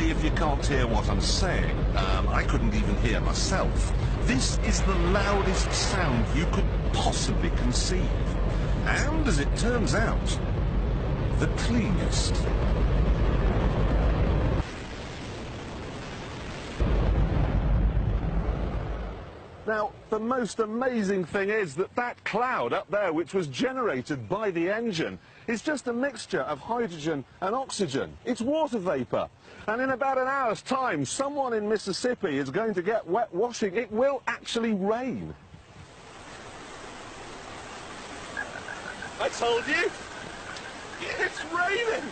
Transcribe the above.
me if you can't hear what I'm saying. I couldn't even hear myself. This is the loudest sound you could possibly conceive. And, as it turns out, the cleanest. Now, the most amazing thing is that that cloud up there, which was generated by the engine, is just a mixture of hydrogen and oxygen. It's water vapour. And in about an hour's time, someone in Mississippi is going to get wet washing. It will actually rain. I told you! It's raining!